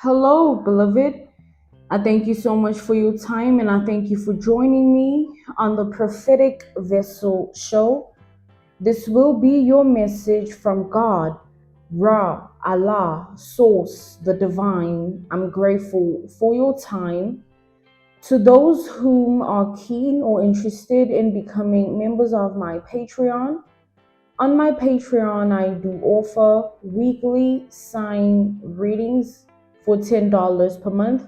Hello, beloved. I thank you so much for your time and I thank you for joining me on the Prophetic Vessel Show. This will be your message from God, Ra, Allah, Source, the Divine. I'm grateful for your time. To those whom are keen or interested in becoming members of my Patreon, on my Patreon, I do offer weekly sign readings for $10 per month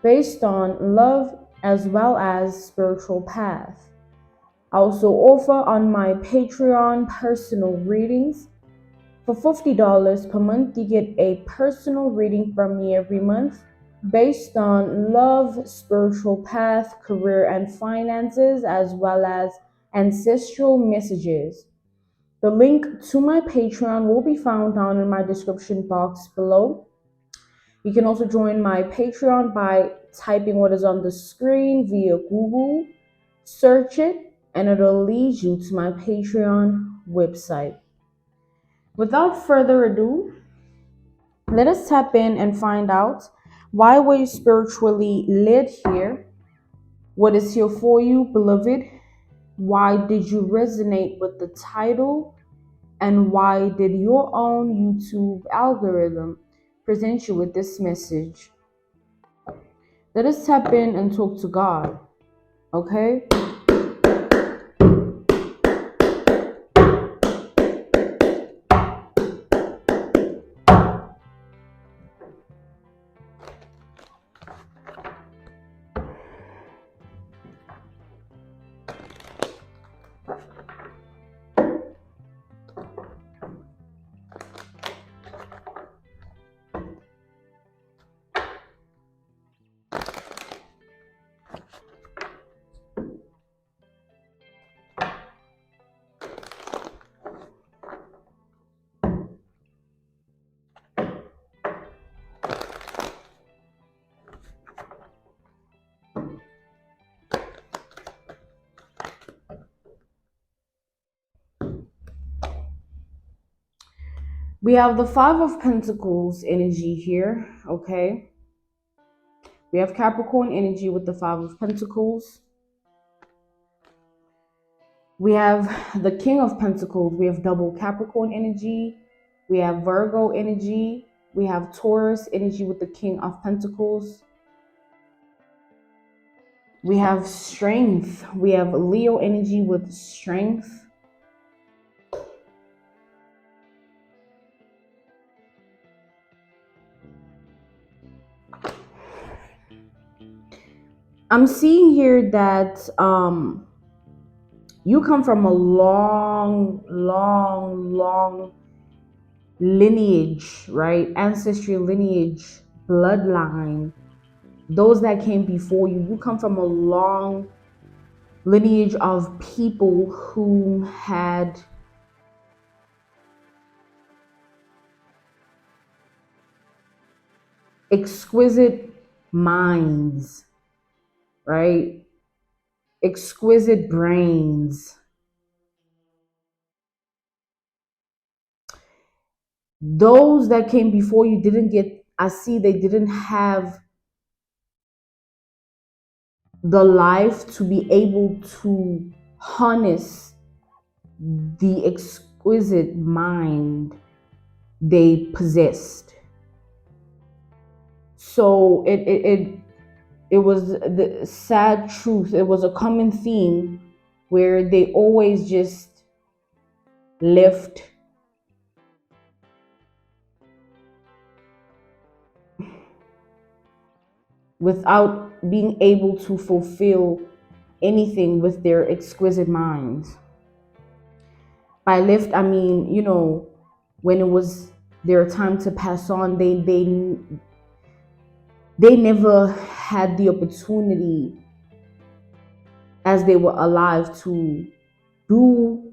based on love as well as spiritual path. I also offer on my Patreon personal readings. For $50 per month, you get a personal reading from me every month based on love, spiritual path, career, and finances, as well as ancestral messages. The link to my Patreon will be found down in my description box below. You can also join my Patreon by typing what is on the screen via Google, search it, and it'll lead you to my Patreon website. Without further ado, let us tap in and find out why we're spiritually led here. What is here for you, beloved? Why did you resonate with the title? And why did your own YouTube algorithm present you with this message? Let us tap in and talk to God, okay? We have the Five of Pentacles energy here, okay? We have Capricorn energy with the Five of Pentacles. We have the King of Pentacles. We have double Capricorn energy. We have Virgo energy. We have Taurus energy with the King of Pentacles. We have strength. We have Leo energy with strength. I'm seeing here that you come from a long lineage, right? Ancestral lineage, bloodline. Those that came before you, you come from a long lineage of people who had exquisite minds, right? Exquisite brains. Those that came before you didn't get, I see they didn't have the life to be able to harness the exquisite mind they possessed. So it was the sad truth. It was a common theme where they always just left without being able to fulfill anything with their exquisite minds. By left, I mean, when it was their time to pass on, they never had the opportunity as they were alive to do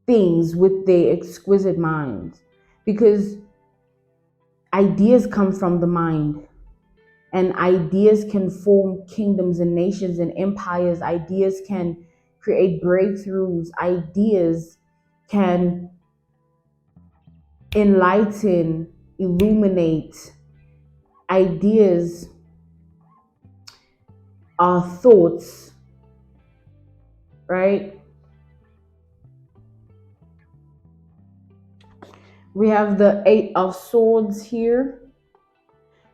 things with their exquisite minds, because ideas come from the mind, and ideas can form kingdoms and nations and empires. Ideas can create breakthroughs. Ideas can enlighten, illuminate ideas, our thoughts, right? We have the Eight of Swords here.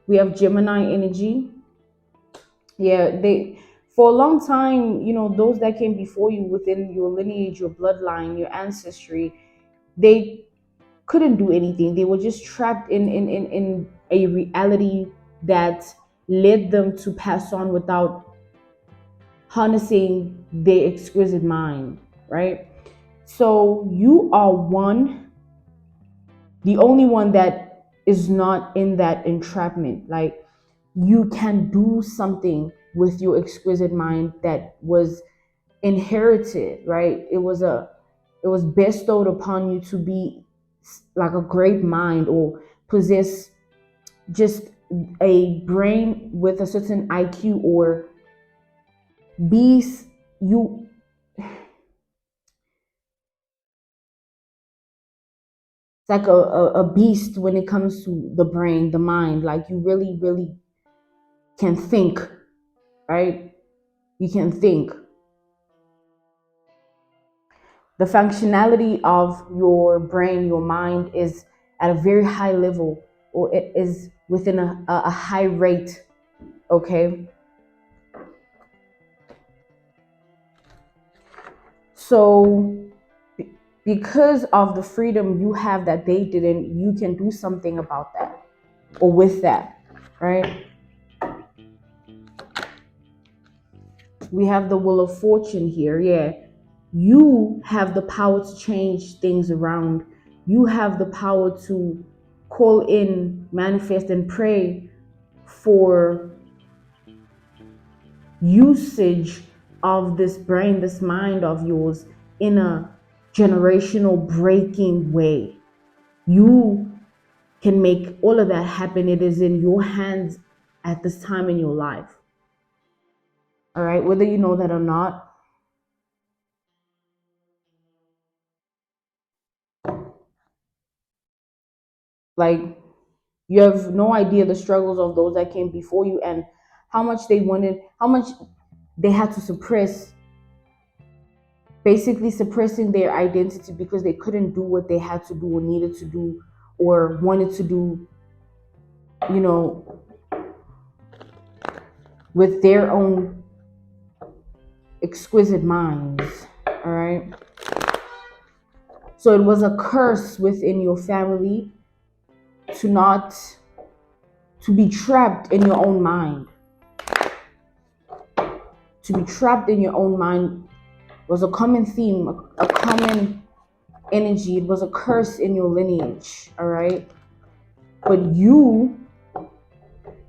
We have Gemini energy. Yeah, they for a long time, those that came before you within your lineage, your bloodline, your ancestry, they couldn't do anything. They were just trapped in a reality that led them to pass on without harnessing their exquisite mind, right? So you are the only one that is not in that entrapment. Like, you can do something with your exquisite mind that was inherited, right? It was bestowed upon you to be like a great mind, or possess just a brain with a certain IQ, or be you it's like a beast when it comes to the brain, the mind. Like, you really, really can think, right? You can think. The functionality of your brain, your mind, is at a very high level, or it is within a high rate, okay? So, because of the freedom you have that they didn't, you can do something about that, or with that, right? We have the Wheel of Fortune here. Yeah, you have the power to change things around. You have the power to call in, manifest, and pray for usage of this brain, this mind of yours, in a generational breaking way. You can make all of that happen. It is in your hands at this time in your life. All right, whether you know that or not. Like, you have no idea the struggles of those that came before you, and how much they wanted, how much they had to suppress, basically suppressing their identity because they couldn't do what they had to do or needed to do or wanted to do, you know, with their own exquisite minds. All right. So it was a curse within your family to not to be trapped in your own mind. To be trapped in your own mind was a common theme, a common energy. It was a curse in your lineage. All right. But you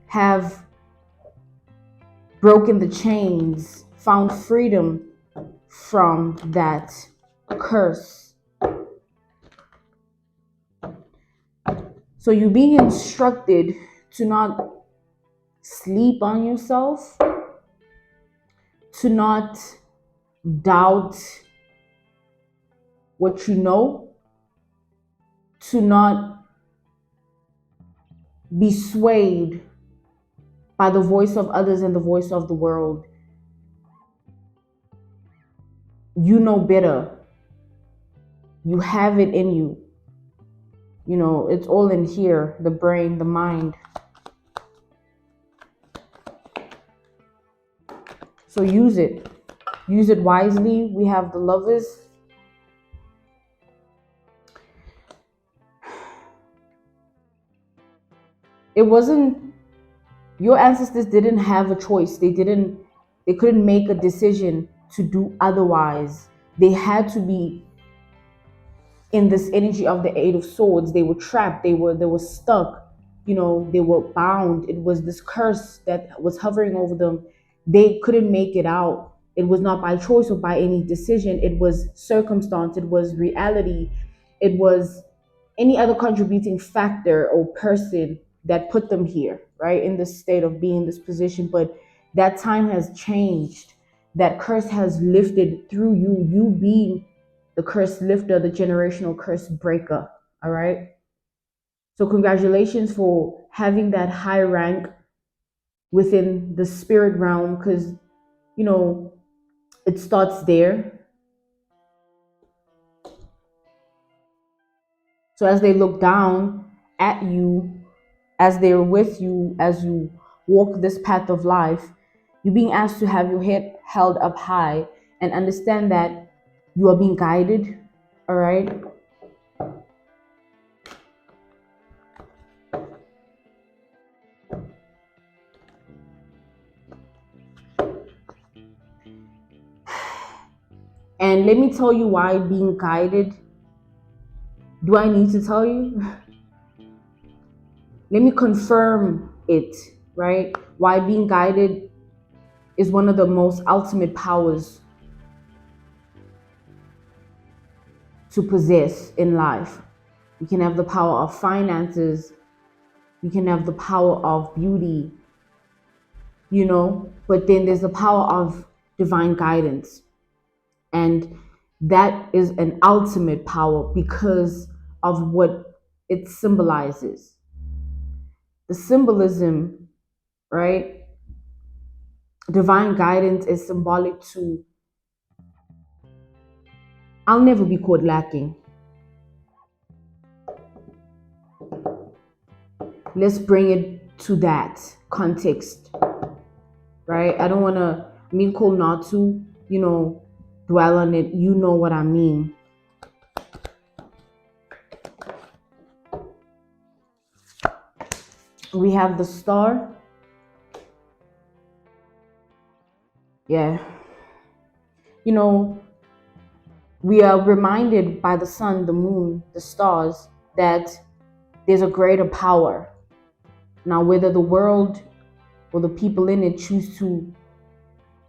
have broken the chains, found freedom from that curse. So you're being instructed to not sleep on yourself, to not doubt what you know, to not be swayed by the voice of others and the voice of the world. You know better. You have it in you. It's all in here, the brain, the mind. So use it. Use it wisely. We have the Lovers. It wasn't, your ancestors didn't have a choice. They couldn't make a decision to do otherwise. They had to be in this energy of the Eight of Swords. They were trapped. They were stuck. They were bound. It was this curse that was hovering over them. They couldn't make it out. It was not by choice or by any decision. It was circumstance. It was reality. It was any other contributing factor or person that put them here, right, in this state of being in this position. But that time has changed. That curse has lifted through you being the curse lifter, the generational curse breaker. All right. So congratulations for having that high rank within the spirit realm, because you know it starts there. So as they look down at you, as they're with you, as you walk this path of life, you're being asked to have your head held up high and understand that you are being guided. All right. And let me tell you why being guided. Do I need to tell you? Let me confirm it, right? Why being guided is one of the most ultimate powers to possess in life. You can have the power of finances, you can have the power of beauty, but then there's the power of divine guidance. And that is an ultimate power because of what it symbolizes. The symbolism, right? Divine guidance is symbolic to I'll never be caught lacking. Let's bring it to that context, right? I don't want to mean cool not to, dwell on it. You know what I mean. We have the star. Yeah. You know, we are reminded by the sun, the moon, the stars that there's a greater power. Now, whether the world or the people in it choose to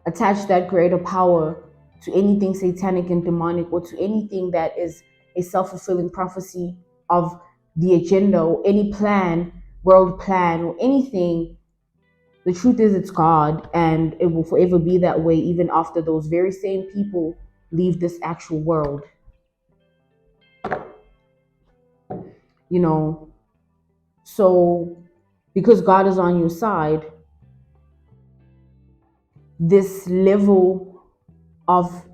attach that greater power to anything satanic and demonic, or to anything that is a self-fulfilling prophecy of the agenda or any plan, world plan, or anything, the truth is it's God, and it will forever be that way even after those very same people leave this actual world. You know, so because God is on your side, this level of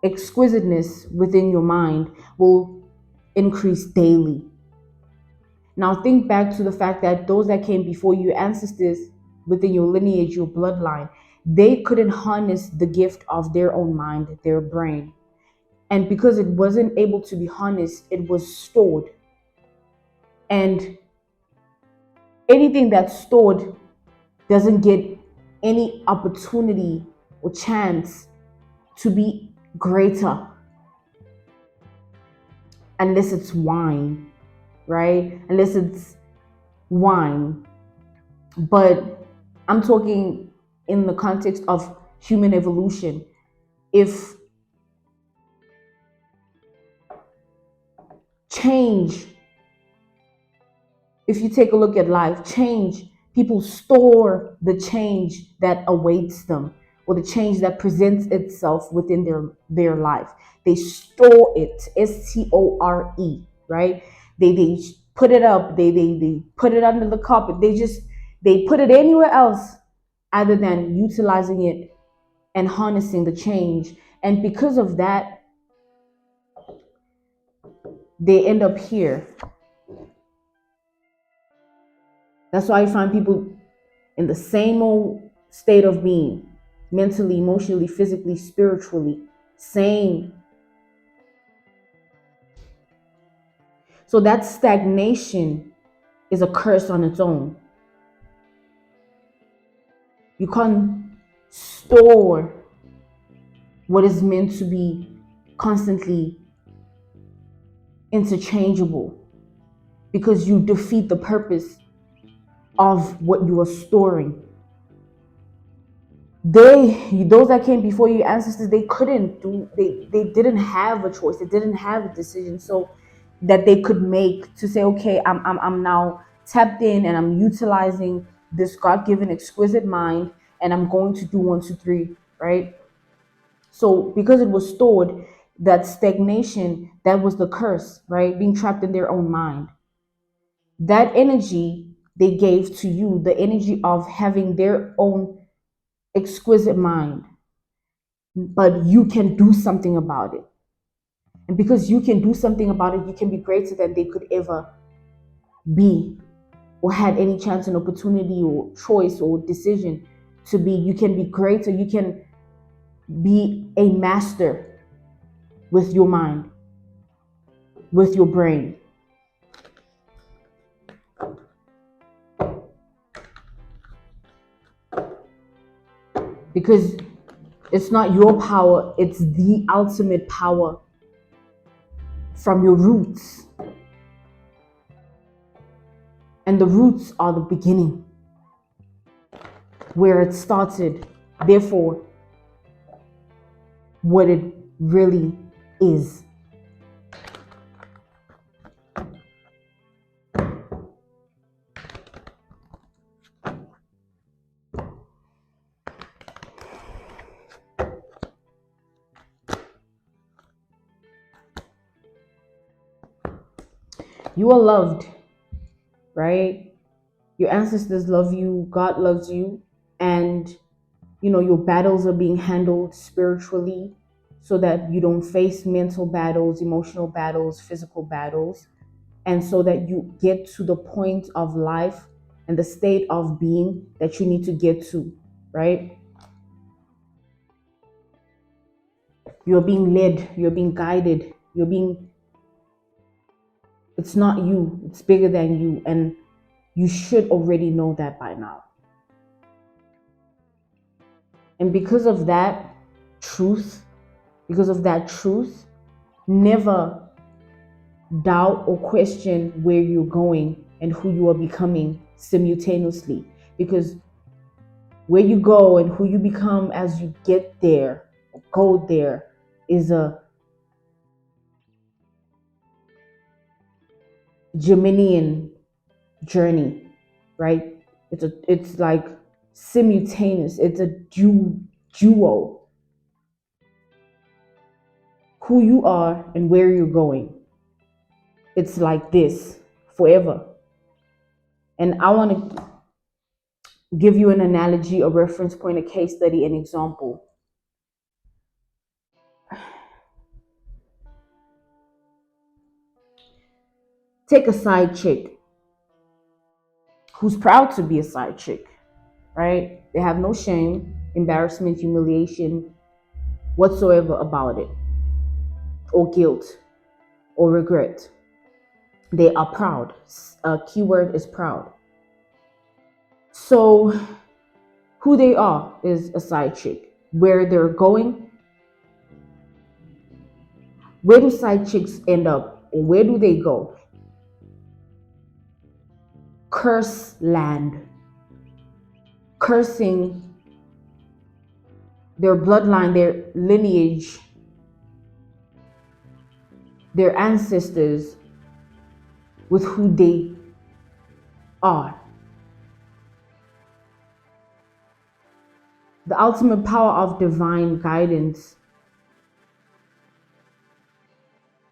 exquisiteness within your mind will increase daily. Now think back to the fact that those that came before you, ancestors within your lineage, your bloodline, they couldn't harness the gift of their own mind, their brain. And because it wasn't able to be harnessed, it was stored. And anything that's stored doesn't get any opportunity or chance to be greater unless it's wine, right? Unless it's wine. But I'm talking in the context of human evolution. If change, if you take a look at life, change, people store the change that awaits them, or the change that presents itself within their life. They store it, STORE, right? They put it up, they put it under the carpet, they put it anywhere else other than utilizing it and harnessing the change. And because of that, they end up here. That's why you find people in the same old state of being, mentally, emotionally, physically, spiritually, same. So that stagnation is a curse on its own. You can't store what is meant to be constantly interchangeable, because you defeat the purpose of what you are storing. Those that came before you, ancestors, they didn't have a choice, they didn't have a decision, so that they could make to say, okay, I'm now tapped in and I'm utilizing this God-given exquisite mind, and I'm going to do 1, 2, 3, right? So because it was stored, that stagnation, that was the curse, right? Being trapped in their own mind. that energy they gave to you, the energy of having their own exquisite mind, but you can do something about it. And because you can do something about it, you can be greater than they could ever be or had any chance and opportunity or choice or decision to be. You can be greater. You can be a master with your mind, with your brain. Because it's not your power, it's the ultimate power from your roots. And the roots are the beginning, where it started. Therefore, what it really is. You are loved, right? Your ancestors love you, God loves you, and your battles are being handled spiritually so that you don't face mental battles, emotional battles, physical battles, and so that you get to the point of life and the state of being that you need to get to, right? You're being led, you're being guided, it's not you, it's bigger than you, and you should already know that by now. And because of that truth, never doubt or question where you're going and who you are becoming simultaneously. Because where you go and who you become as you get there, go there, is a Geminian journey, right? It's like simultaneous. It's a duo. Who you are and where you're going. It's like this forever. And I want to give you an analogy, a reference point, a case study, an example. Take a side chick who's proud to be a side chick, right? They have no shame, embarrassment, humiliation whatsoever about it, or guilt, or regret. They are proud. A keyword is proud. So, who they are is a side chick. Where they're going, where do side chicks end up? Or where do they go? Curse land. Cursing their bloodline, their lineage, their ancestors with who they are. The ultimate power of divine guidance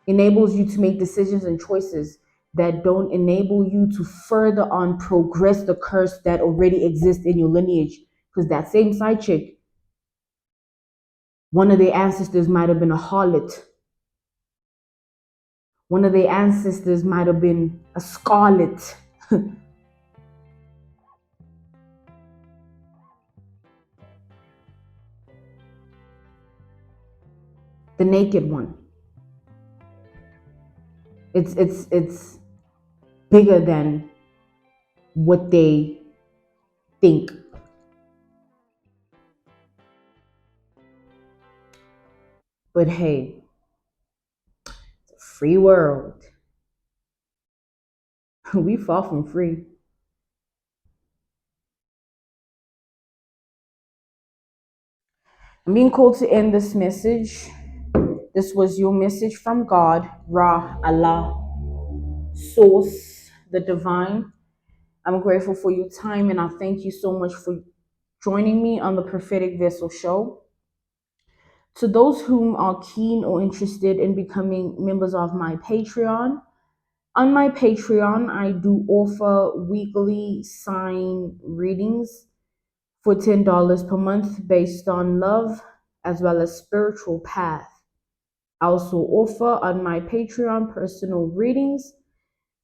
enables you to make decisions and choices that don't enable you to further on progress the curse that already exists in your lineage. Because that same side chick, one of their ancestors might have been a harlot. One of their ancestors might have been a scarlet. The naked one. It's bigger than what they think. But hey, it's a free world. We far from free. I'm being called to end this message. This was your message from God, Ra, Allah, Source, the Divine. I'm grateful for your time and I thank you so much for joining me on the Prophetic Vessel Show. To those whom are keen or interested in becoming members of my Patreon, On my Patreon, I do offer weekly sign readings for $10 per month based on love as well as spiritual path. I also offer on my Patreon personal readings.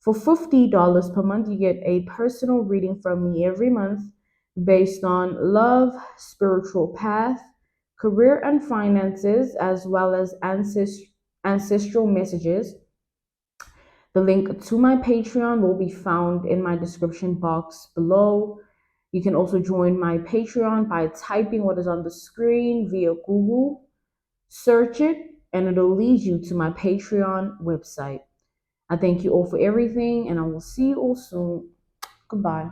For $50 per month, you get a personal reading from me every month based on love, spiritual path, career and finances, as well as ancestral messages. The link to my Patreon will be found in my description box below. You can also join my Patreon by typing what is on the screen via Google, search it, and it'll lead you to my Patreon website. I thank you all for everything, and I will see you all soon. Goodbye.